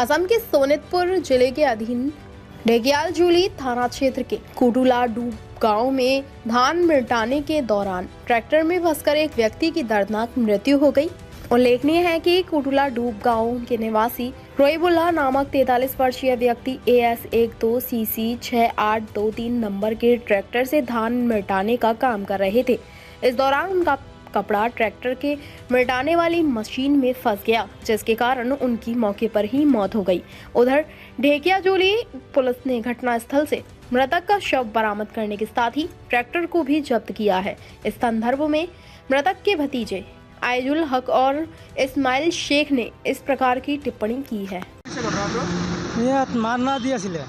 असम के सोनितपुर जिले के अधीन ढेकियालजूली थाना क्षेत्र के कुटुला डूब गांव में धान मिटाने के दौरान ट्रैक्टर में फंसकर एक व्यक्ति की दर्दनाक मृत्यु हो गई। उल्लेखनीय है कि कुटुला डूब गांव के निवासी रोइबुल्ला नामक 43 वर्षीय व्यक्ति AS 12 CC 6823 नंबर के ट्रैक्टर से धान मिटाने का काम कर रहे थे। इस दौरान उनका कपड़ा ट्रैक्टर के मिटाने वाली मशीन में फंस गया, जिसके कारण उनकी मौके पर ही मौत हो गई। उधर ढेकियाजूली पुलिस ने घटनास्थल से मृतक का शव बरामद करने के साथ ही ट्रैक्टर को भी जब्त किया है। इस संदर्भ में मृतक के भतीजे आइजुल हक और इस्माइल शेख ने इस प्रकार की टिप्पणी की है। ইয়াত মাৰনা দি আছিলে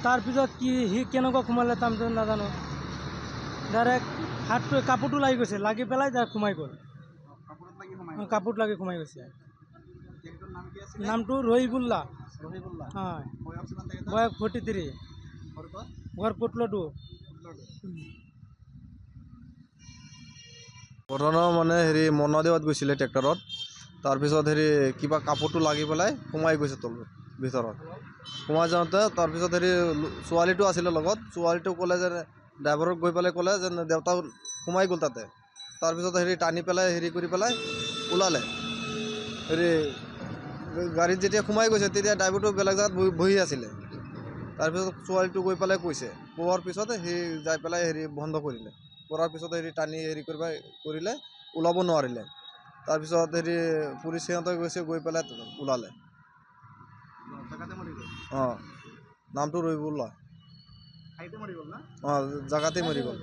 তাৰপিছত কি সি কেনেকুৱা সোমালে তাৰপিছত নাজানো ডাইৰেক্ট হাতটো কাপোৰটো লাগি গৈছে লাগি পেলাই ডাইৰেক্ট সোমাই গ'ল কাপোৰত লাগি সোমাই গৈছে নামটো ৰহিবুল্লা হয় বয়স 43 ঘৰ পুতলটো ঘটনা মানে হেৰি মনাদেৱত গৈছিলে ট্ৰেক্টৰত তাৰপিছত হেৰি কিবা কাপোৰটো লাগি পেলাই সোমাই গৈছে তলত ভিতৰত সোমাই যাওঁতে তাৰপিছত হেৰি ছোৱালীটো আছিলে লগত ছোৱালীটো ক'লে যে ড্ৰাইভাৰক গৈ পেলাই ক'লে যে দেউতা সোমাই গ'ল তাতে তাৰপিছত হেৰি টানি পেলাই হেৰি কৰি পেলাই ওলালে হেৰি গাড়ীত যেতিয়া সোমাই গৈছে তেতিয়া ড্ৰাইভাৰটো বেলেগ জেগাত বহি আছিলে তাৰপিছত ছোৱালীটো গৈ পেলাই কৈছে কোৱাৰ পিছত সি যাই পেলাই হেৰি বন্ধ কৰিলে কৰাৰ পিছত হেৰি টানি হেৰি কৰিলে ওলাব নোৱাৰিলে তাৰপিছত হেৰি পুলিচ সিহঁতে গৈছে গৈ পেলাই ওলালে অঁ নামটো ৰহিবুল্লা অঁ জাগাতে মৰি গ'ল